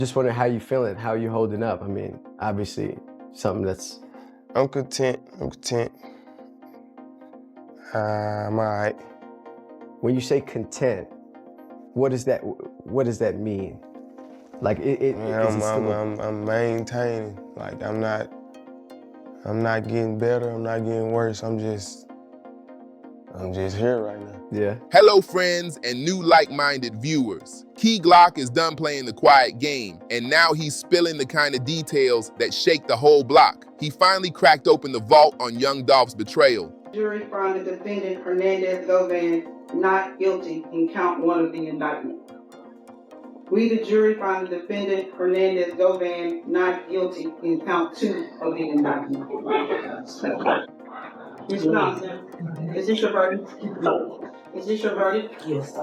Just wondering how you feeling, how you holding up. I mean, obviously something that's... I'm content. I'm all right. When you say content, what does that mean? Like I'm maintaining. Like I'm not getting better, I'm not getting worse. I'm just here right now. Yeah. Hello friends and new like-minded viewers. Key Glock is done playing the quiet game, and now he's spilling the kind of details that shake the whole block. He finally cracked open the vault on Young Dolph's betrayal. Jury found the defendant Hernandez Govan not guilty in count 1 of the indictment. We, the jury, find the defendant Hernandez Govan not guilty in count 2 of the indictment. Mr. Johnson, is this your verdict? No. Is this your verdict? Yes.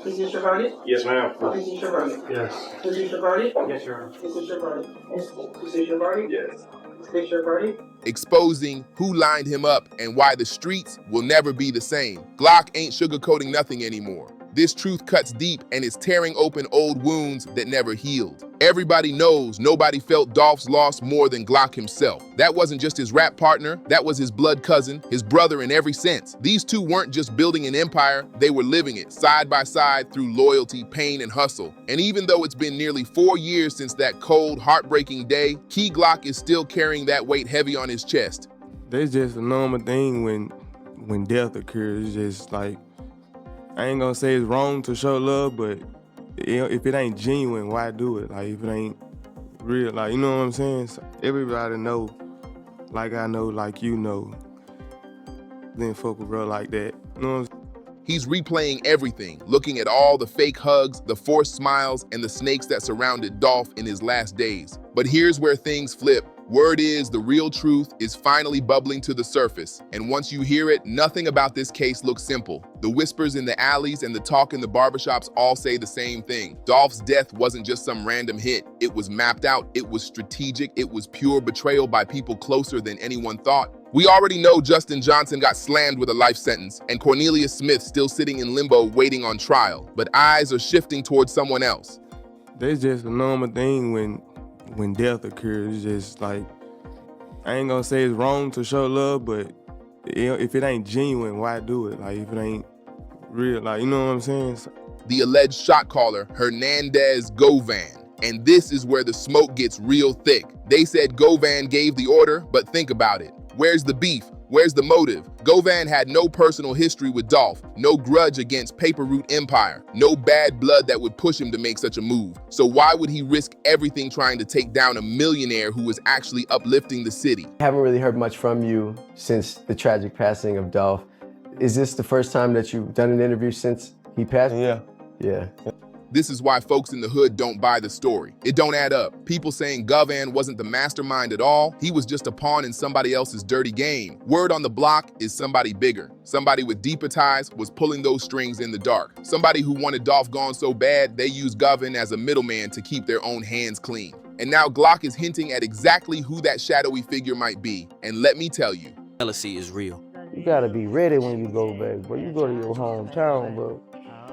Is this your verdict? Yes, ma'am. Is this your verdict? Yes. Is this your verdict? Yes, Your Honor. Is this your verdict? Is this your verdict? Yes. Is this your verdict? Exposing who lined him up and why the streets will never be the same. Glock ain't sugarcoating nothing anymore. This truth cuts deep and is tearing open old wounds that never healed. Everybody knows nobody felt Dolph's loss more than Glock himself. That wasn't just his rap partner, that was his blood cousin, his brother in every sense. These two weren't just building an empire, they were living it side by side through loyalty, pain, and hustle. And even though it's been nearly 4 years since that cold, heartbreaking day, Key Glock is still carrying that weight heavy on his chest. That's just a normal thing when death occurs. It's just like, I ain't gonna say it's wrong to show love, but if it ain't genuine, why do it? Like if it ain't real, like, you know what I'm saying? So everybody know, like I know, like you know, then fuck with bro like that. You know what I'm saying? He's replaying everything, looking at all the fake hugs, the forced smiles, and the snakes that surrounded Dolph in his last days. But here's where things flip. Word is the real truth is finally bubbling to the surface. And once you hear it, nothing about this case looks simple. The whispers in the alleys and the talk in the barbershops all say the same thing. Dolph's death wasn't just some random hit. It was mapped out, it was strategic, it was pure betrayal by people closer than anyone thought. We already know Justin Johnson got slammed with a life sentence, and Cornelius Smith still sitting in limbo waiting on trial. But eyes are shifting towards someone else. That's just a normal thing when death occurs. It's just like, I ain't gonna say it's wrong to show love, but if it ain't genuine, why do it? Like if it ain't real, like, you know what I'm saying? So, the alleged shot caller, Hernandez Govan. And this is where the smoke gets real thick. They said Govan gave the order, but think about it. Where's the beef? Where's the motive? Govan had no personal history with Dolph, no grudge against Paper Route Empire, no bad blood that would push him to make such a move. So why would he risk everything trying to take down a millionaire who was actually uplifting the city? I haven't really heard much from you since the tragic passing of Dolph. Is this the first time that you've done an interview since he passed? yeah. Yeah. This is why folks in the hood don't buy the story. It don't add up. People saying Govan wasn't the mastermind at all. He was just a pawn in somebody else's dirty game. Word on the block is somebody bigger. Somebody with deeper ties was pulling those strings in the dark. Somebody who wanted Dolph gone so bad, they used Govan as a middleman to keep their own hands clean. And now Glock is hinting at exactly who that shadowy figure might be. And let me tell you, jealousy is real. You gotta be ready when you go back, bro. You go to your hometown, bro.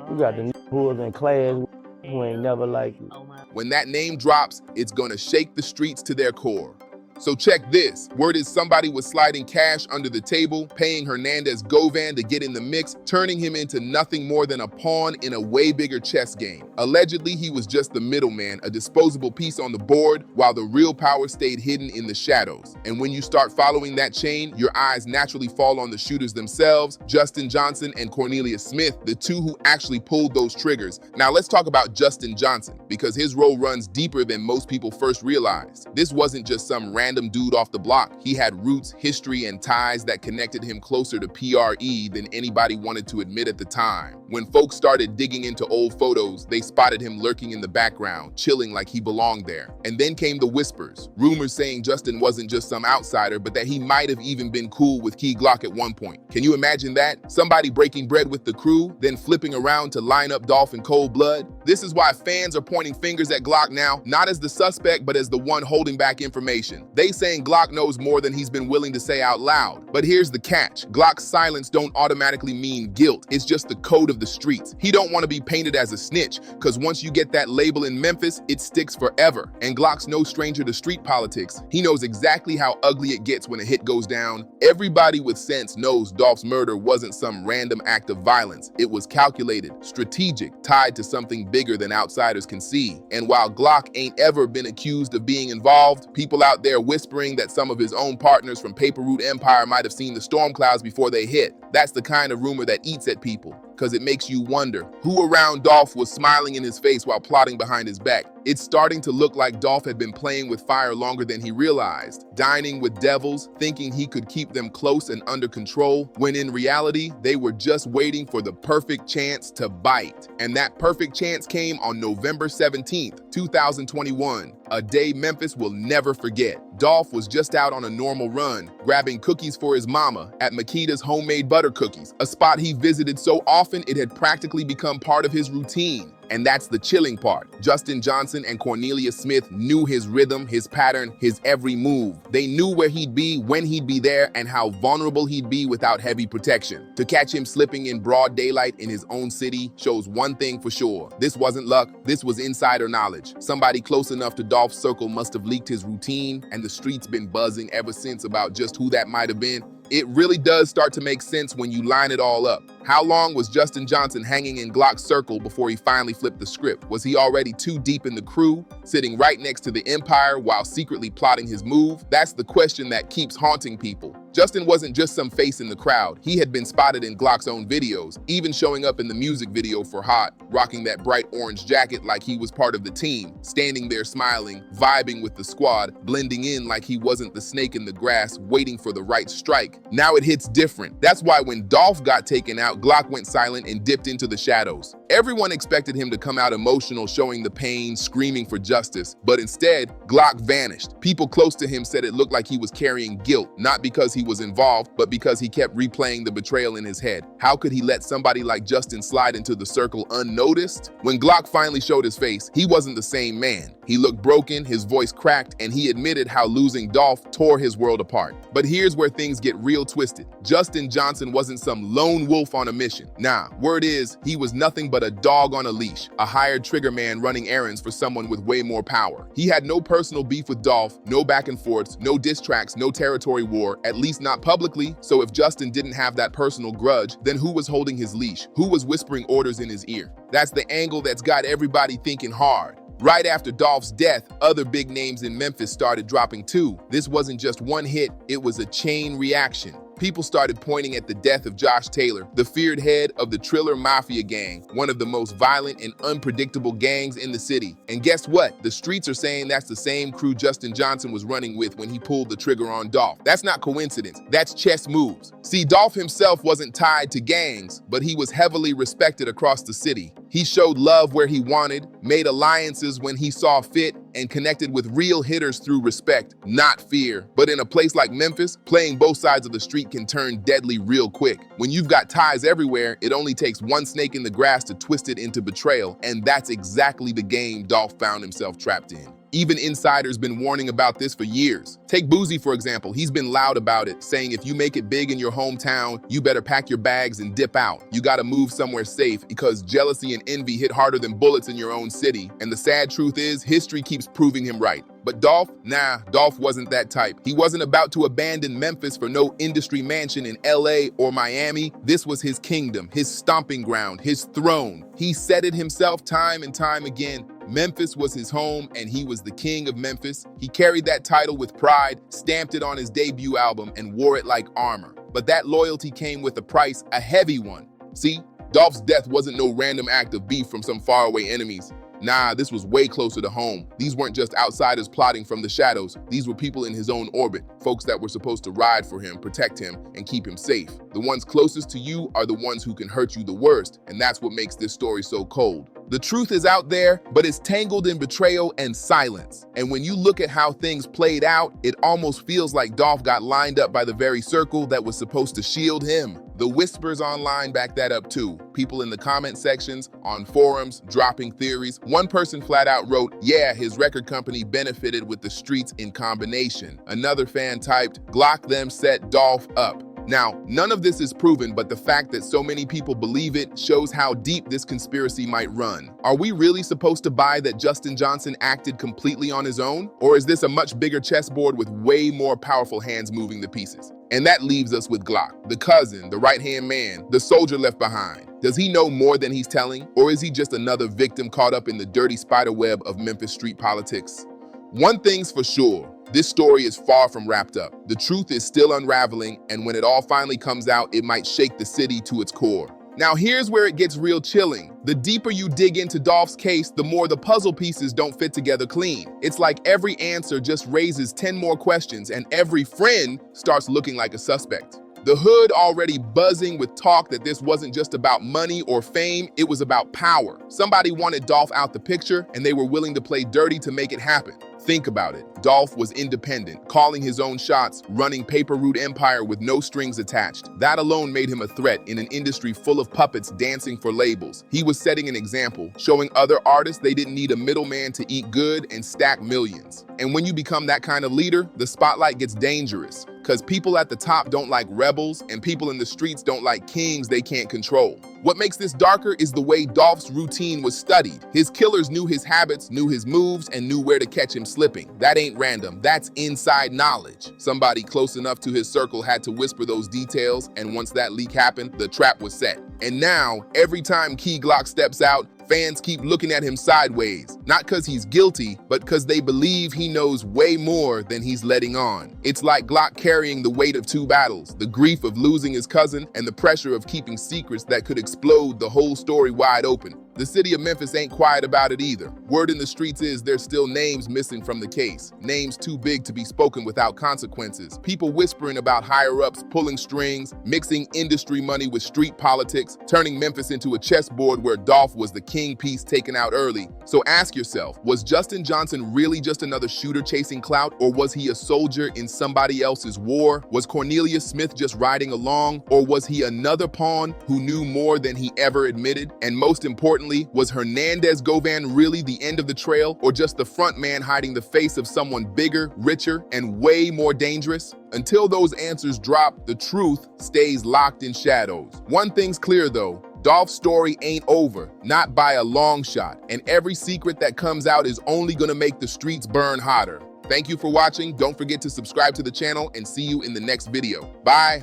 You got the who was in class who ain't never like you. when that name drops, it's gonna shake the streets to their core. So check this. Word is somebody was sliding cash under the table, paying Hernandez Govan to get in the mix, turning him into nothing more than a pawn in a way bigger chess game. Allegedly, he was just the middleman, a disposable piece on the board, while the real power stayed hidden in the shadows. And when you start following that chain, your eyes naturally fall on the shooters themselves, Justin Johnson and Cornelius Smith, the two who actually pulled those triggers. Now let's talk about Justin Johnson, because his role runs deeper than most people first realized. This wasn't just some random dude off the block. He had roots, history, and ties that connected him closer to PRE than anybody wanted to admit at the time. When folks started digging into old photos, they spotted him lurking in the background, chilling like he belonged there. And then came the whispers, rumors saying Justin wasn't just some outsider, but that he might have even been cool with Key Glock at one point. Can you imagine that? Somebody breaking bread with the crew, then flipping around to line up Dolph in cold blood? This is why fans are pointing fingers at Glock now, not as the suspect, but as the one holding back information. They saying Glock knows more than he's been willing to say out loud. But here's the catch. Glock's silence don't automatically mean guilt. It's just the code of of the streets. He don't want to be painted as a snitch, because once you get that label in Memphis, it sticks forever. And Glock's no stranger to street politics. He knows exactly how ugly it gets when a hit goes down. Everybody with sense knows Dolph's murder wasn't some random act of violence. It was calculated, strategic, tied to something bigger than outsiders can see. And while Glock ain't ever been accused of being involved, people out there whispering that some of his own partners from Paper Route Empire might have seen the storm clouds before they hit. That's the kind of rumor that eats at people, because it makes you wonder who around Dolph was smiling in his face while plotting behind his back. It's starting to look like Dolph had been playing with fire longer than he realized, dining with devils, thinking he could keep them close and under control, when in reality, they were just waiting for the perfect chance to bite. And that perfect chance came on November 17th, 2021, a day Memphis will never forget. Dolph was just out on a normal run, grabbing cookies for his mama at Makita's Homemade Butter Cookies, a spot he visited so often it had practically become part of his routine. And that's the chilling part. Justin Johnson and Cornelia Smith knew his rhythm, his pattern, his every move. They knew where he'd be, when he'd be there, and how vulnerable he'd be without heavy protection. To catch him slipping in broad daylight in his own city shows one thing for sure. This wasn't luck, this was insider knowledge. Somebody close enough to Dolph's circle must have leaked his routine, and the streets been buzzing ever since about just who that might have been. It really does start to make sense when you line it all up. How long was Justin Johnson hanging in Glock's circle before he finally flipped the script? Was he already too deep in the crew, sitting right next to the Empire while secretly plotting his move? That's the question that keeps haunting people. Justin wasn't just some face in the crowd. He had been spotted in Glock's own videos, even showing up in the music video for Hot, rocking that bright orange jacket like he was part of the team, standing there smiling, vibing with the squad, blending in like he wasn't the snake in the grass waiting for the right strike. Now it hits different. That's why when Dolph got taken out, Glock went silent and dipped into the shadows. Everyone expected him to come out emotional, showing the pain, screaming for justice, but instead, Glock vanished. People close to him said it looked like he was carrying guilt, not because he was involved, but because he kept replaying the betrayal in his head. How could he let somebody like Justin slide into the circle unnoticed? When Glock finally showed his face, he wasn't the same man. He looked broken, his voice cracked, and he admitted how losing Dolph tore his world apart. But here's where things get real twisted. Justin Johnson wasn't some lone wolf on a mission. Nah, word is, he was nothing but a dog on a leash, a hired trigger man running errands for someone with way more power. He had no personal beef with Dolph, no back and forths, no diss tracks, no territory war, at least not publicly. So if Justin didn't have that personal grudge, then who was holding his leash? Who was whispering orders in his ear? That's the angle that's got everybody thinking hard. Right after Dolph's death, other big names in Memphis started dropping too. This wasn't just one hit, it was a chain reaction. People started pointing at the death of Josh Taylor, the feared head of the Triller Mafia gang, one of the most violent and unpredictable gangs in the city. And guess what? The streets are saying that's the same crew Justin Johnson was running with when he pulled the trigger on Dolph. That's not coincidence, that's chess moves. See, Dolph himself wasn't tied to gangs, but he was heavily respected across the city. He showed love where he wanted, made alliances when he saw fit, and connected with real hitters through respect, not fear. But in a place like Memphis, playing both sides of the street can turn deadly real quick. When you've got ties everywhere, it only takes one snake in the grass to twist it into betrayal, and that's exactly the game Dolph found himself trapped in. Even insiders been warning about this for years. Take Boozy, for example. He's been loud about it, saying if you make it big in your hometown, you better pack your bags and dip out. You gotta move somewhere safe because jealousy and envy hit harder than bullets in your own city. And the sad truth is, history keeps proving him right. But Dolph? Nah, Dolph wasn't that type. He wasn't about to abandon Memphis for no industry mansion in LA or Miami. This was his kingdom, his stomping ground, his throne. He said it himself time and time again. Memphis was his home, and he was the king of Memphis. He carried that title with pride, stamped it on his debut album, and wore it like armor. But that loyalty came with a price, a heavy one. See, Dolph's death wasn't no random act of beef from some faraway enemies. Nah, this was way closer to home. These weren't just outsiders plotting from the shadows. These were people in his own orbit, folks that were supposed to ride for him, protect him, and keep him safe. The ones closest to you are the ones who can hurt you the worst, and that's what makes this story so cold. The truth is out there, but it's tangled in betrayal and silence. And when you look at how things played out, it almost feels like Dolph got lined up by the very circle that was supposed to shield him. The whispers online back that up too. People in the comment sections, on forums, dropping theories. One person flat out wrote, yeah, his record company benefited with the streets in combination. Another fan typed, Glock them set Dolph up. Now, none of this is proven, but the fact that so many people believe it shows how deep this conspiracy might run. Are we really supposed to buy that Justin Johnson acted completely on his own? Or is this a much bigger chessboard with way more powerful hands moving the pieces? And that leaves us with Glock, the cousin, the right-hand man, the soldier left behind. Does he know more than he's telling? Or is he just another victim caught up in the dirty spiderweb of Memphis street politics? One thing's for sure, this story is far from wrapped up. The truth is still unraveling, and when it all finally comes out, it might shake the city to its core. Now here's where it gets real chilling. The deeper you dig into Dolph's case, the more the puzzle pieces don't fit together clean. It's like every answer just raises 10 more questions, and every friend starts looking like a suspect. The hood already buzzing with talk that this wasn't just about money or fame, it was about power. Somebody wanted Dolph out the picture, and they were willing to play dirty to make it happen. Think about it. Dolph was independent, calling his own shots, running paper route empire with no strings attached. That alone made him a threat in an industry full of puppets dancing for labels. He was setting an example, showing other artists they didn't need a middleman to eat good and stack millions. And when you become that kind of leader, the spotlight gets dangerous, because people at the top don't like rebels, and people in the streets don't like kings they can't control. What makes this darker is the way Dolph's routine was studied. His killers knew his habits, knew his moves, and knew where to catch him slipping. That ain't random, that's inside knowledge. Somebody close enough to his circle had to whisper those details, and once that leak happened, the trap was set. And now, every time Key Glock steps out, fans keep looking at him sideways, not because he's guilty, but because they believe he knows way more than he's letting on. It's like Glock carrying the weight of two battles, the grief of losing his cousin and the pressure of keeping secrets that could explode the whole story wide open. The city of Memphis ain't quiet about it either. Word in the streets is there's still names missing from the case, names too big to be spoken without consequences. People whispering about higher-ups pulling strings, mixing industry money with street politics, turning Memphis into a chessboard where Dolph was the king piece taken out early. So ask yourself, was Justin Johnson really just another shooter chasing clout, or was he a soldier in somebody else's war? Was Cornelius Smith just riding along, or was he another pawn who knew more than he ever admitted? And most importantly, was Hernandez Govan really the end of the trail, or just the front man hiding the face of someone bigger, richer, and way more dangerous? Until those answers drop, the truth stays locked in shadows. One thing's clear though, Dolph's story ain't over, not by a long shot, and every secret that comes out is only gonna make the streets burn hotter. Thank you for watching. Don't forget to subscribe to the channel and see you in the next video. Bye.